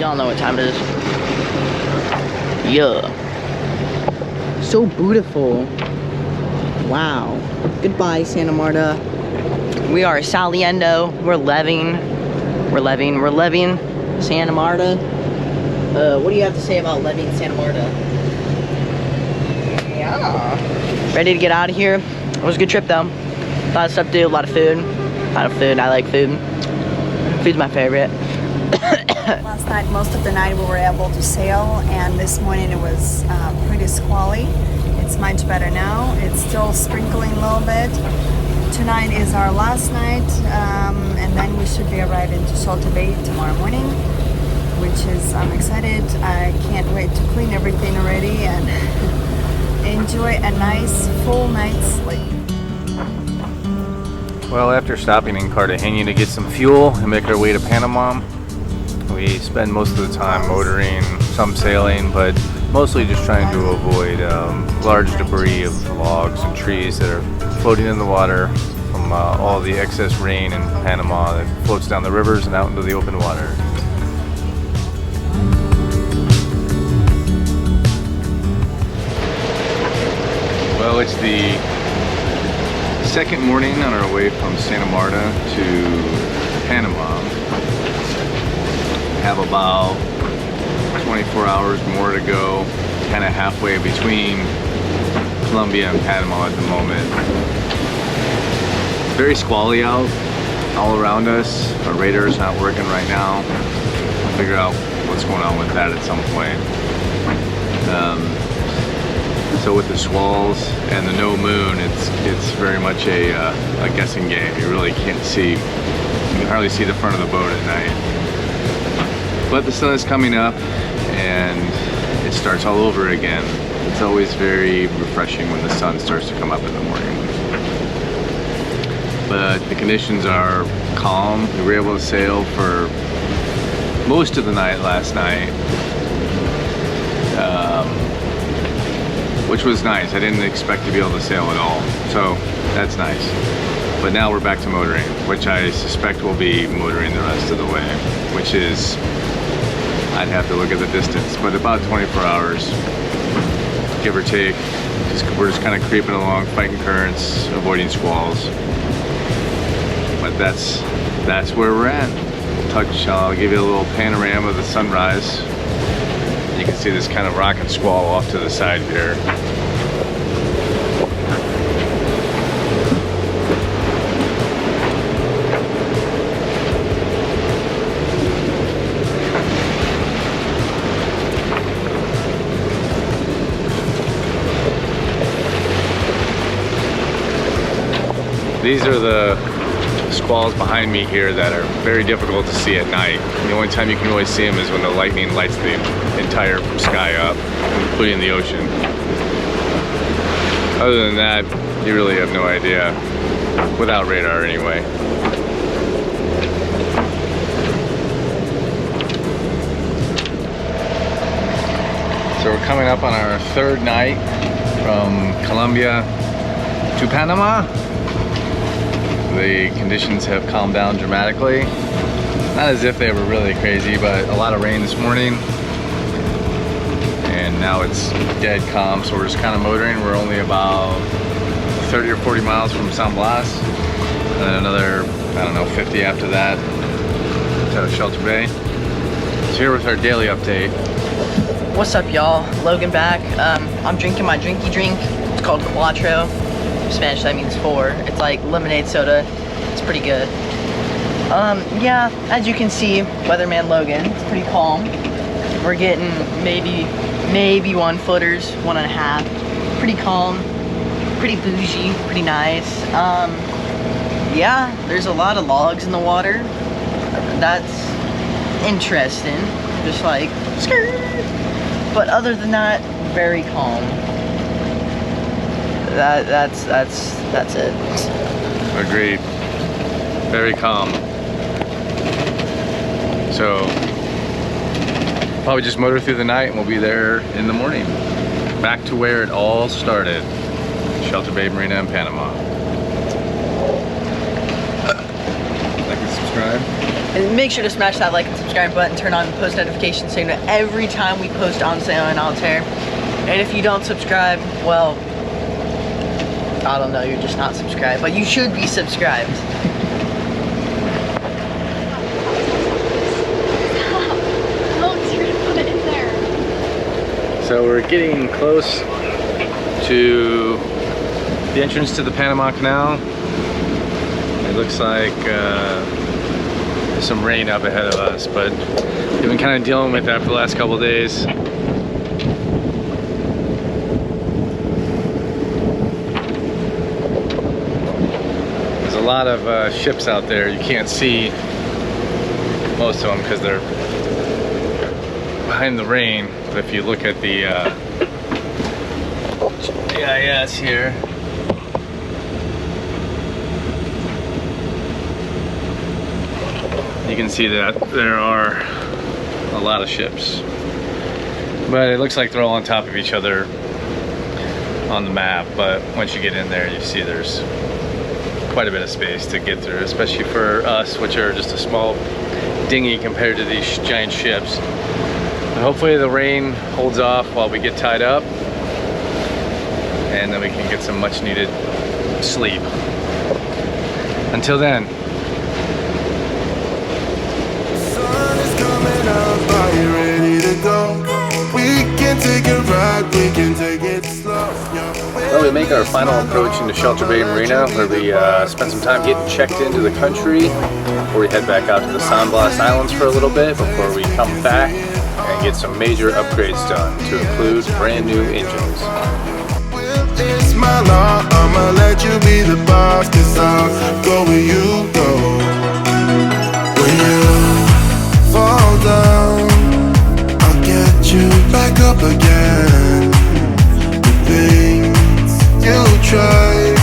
Y'all know what time it is. Yeah. So beautiful. Wow. Goodbye, Santa Marta. We are saliendo. We're leaving Santa Marta. What do you have to say about leaving Santa Marta? Yeah. Ready to get out of here. It was a good trip though. A lot of stuff to do, a lot of food. I like food. Food's my favorite. Last night, most of the night we were able to sail, and this morning it was pretty squally. It's much better now. It's still sprinkling a little bit. Tonight is our last night, and then we should be arriving to Shelter Bay tomorrow morning, which is, I'm excited. I can't wait to clean everything already and enjoy a nice full night's sleep. Well, after stopping in Cartagena to get some fuel and make our way to Panama, we spend most of the time motoring, some sailing, but mostly just trying to avoid large debris of logs and trees that are floating in the water from all the excess rain in Panama that floats down the rivers and out into the open water. Well, it's the second morning on our way from Santa Marta to Panama. Have about 24 hours more to go, kind of halfway between Colombia and Panama at the moment. Very squally out all around us. Our radar's not working right now. We'll figure out what's going on with that at some point. So with the squalls and the no moon, it's very much a guessing game. You really can't see, you can hardly see the front of the boat at night. But the sun is coming up and it starts all over again. It's always very refreshing when the sun starts to come up in the morning. But the conditions are calm. We were able to sail for most of the night last night, which was nice. I didn't expect to be able to sail at all, so that's nice. But now we're back to motoring, which I suspect will be motoring the rest of the way, which is, I'd have to look at the distance, but about 24 hours, give or take. We're just kind of creeping along, fighting currents, avoiding squalls. But that's where we're at. I'll give you a little panorama of the sunrise. You can see this kind of rocket squall off to the side here. These are the squalls behind me here that are very difficult to see at night. The only time you can really see them is when the lightning lights the entire sky up, including the ocean. Other than that, you really have no idea, without radar anyway. So we're coming up on our third night from Colombia to Panama. The conditions have calmed down dramatically. Not as if they were really crazy, but a lot of rain this morning. And now it's dead calm, so we're just kind of motoring. We're only about 30 or 40 miles from San Blas. And another, I don't know, 50 after that to Shelter Bay. So here with our daily update. What's up, y'all? Logan back. I'm drinking my drinky drink. It's called Quattro. In Spanish, that means 4. It's like lemonade soda. It's pretty good. Yeah, as you can see, Weatherman Logan, it's pretty calm. We're getting maybe 1 footers, 1.5. Pretty calm, pretty bougie, pretty nice. Yeah, there's a lot of logs in the water. That's interesting. Just like, skirt. But other than that, very calm. That's it. Agreed. Very calm. So probably just motor through the night and we'll be there in the morning. Back to where it all started. Shelter Bay Marina in Panama. Like and subscribe. And make sure to smash that like and subscribe button, turn on post notifications so you know every time we post on sailing.altair. And if you don't subscribe, well, I don't know, you're just not subscribed, but you should be subscribed. So we're getting close to the entrance to the Panama Canal. It looks like there's some rain up ahead of us, but we've been kind of dealing with that for the last couple of days. There's a lot of ships out there. You can't see most of them because they're behind the rain. But if you look at the GIS here, you can see that there are a lot of ships. But it looks like they're all on top of each other on the map. But once you get in there, you see there's quite a bit of space to get through, especially for us, which are just a small dinghy compared to these giant ships. But hopefully the rain holds off while we get tied up, and then we can get some much needed sleep. Until then. Sun is coming up, are you ready to go? We can take a ride, we can take it slow. Well, we make our final approach into Shelter Bay Marina, where we spend some time getting checked into the country before we head back out to the San Blas Islands for a little bit before we come back and get some major upgrades done to include brand new engines. It's my law, I'ma let you be the boss, 'cause I'll go where you go. When you fall down, I'll get you back up again. The things you try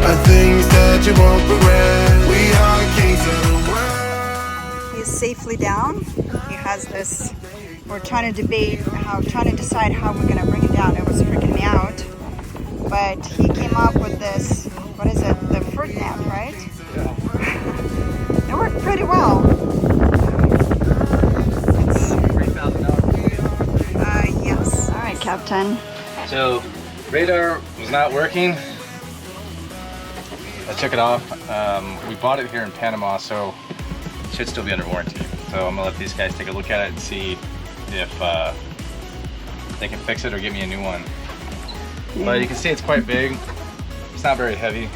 are things that you won't regret. We are kings of the world. He's safely down. He has this, we're trying to decide how we're gonna bring it down. It was freaking me out. But he came up with this, what is it, the fruit net, right? It worked pretty well. It's, yes. All right, Captain. So, radar was not working. I took it off. We bought it here in Panama, so it should still be under warranty. So I'm gonna let these guys take a look at it and see if they can fix it or give me a new one. Yeah. But you can see it's quite big. It's not very heavy,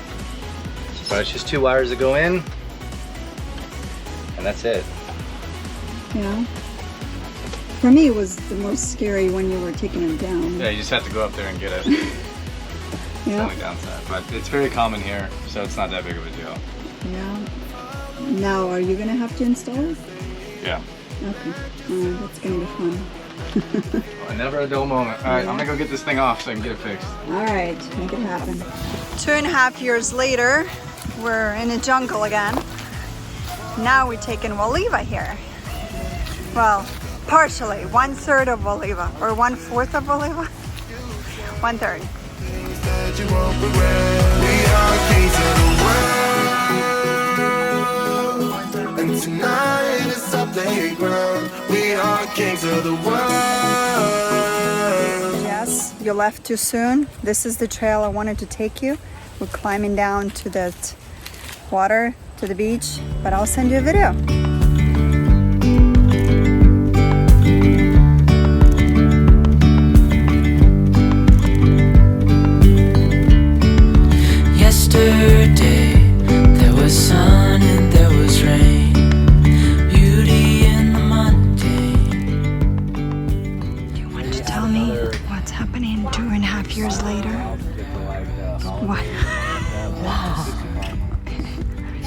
but it's just 2 wires that go in, and that's it. Yeah. For me, it was the most scary when you were taking them down. Yeah, you just have to go up there and get it. It's yeah. the only downside, but it's very common here, so it's not that big of a deal. Yeah. Now, are you gonna have to install it? Yeah. Okay. That's gonna be fun. Well, never a dull moment. All right, I'm gonna go get this thing off so I can get it fixed. All right, make it happen. 2.5 years later, we're in the jungle again. Now we're taking Waliva here. Well, partially, 1/3 of Waliva, or 1/4 of Waliva. 1/3. That you won't regret. We are kings of the world, and tonight is our playground. We are kings of the world. Yes, you left too soon. This is the trail I wanted to take you. We're climbing down to that water, to the beach, but I'll send you a video. Yesterday there was sun and there was rain, beauty in the mundane. Do you want to tell me what's happening 2.5 years later? What?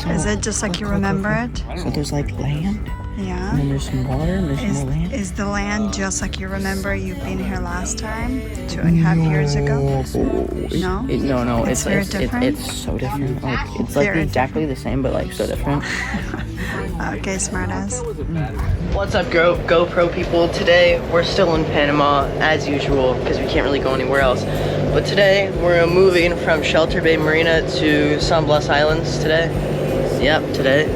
Is it just like you remember it? So there's like land, Yeah. and then there's some water, and there's more land. Is the land just like you remember you've been here last time, 2.5 years ago? No? No, It's very different? It's so different. Like it's like Very exactly the same, but like so different. Okay, smartass. What's up, GoPro people? Today we're still in Panama as usual because we can't really go anywhere else. But today we're moving from Shelter Bay Marina to San Blas Islands today. Yep, today.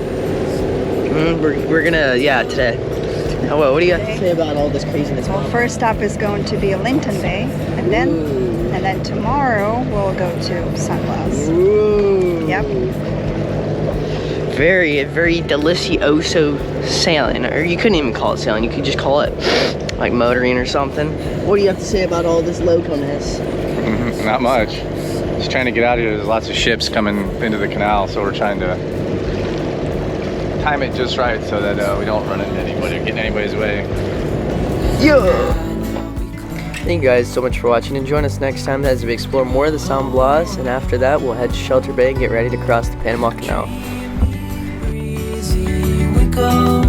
We're gonna, yeah, today. Oh, well, what do you have to say about all this craziness? Well, first stop is going to be Linton Bay, and then tomorrow we'll go to San Blas. Ooh. Yep. Very, very delicioso sailing, or you couldn't even call it sailing. You could just call it like motoring or something. What do you have to say about all this loco-ness? Not much. Just trying to get out of here. There's lots of ships coming into the canal, so we're trying to time it just right so that we don't run into anybody or get in anybody's way. Yeah! Thank you guys so much for watching, and join us next time as we explore more of the San Blas, and after that we'll head to Shelter Bay and get ready to cross the Panama Canal. Easy we go.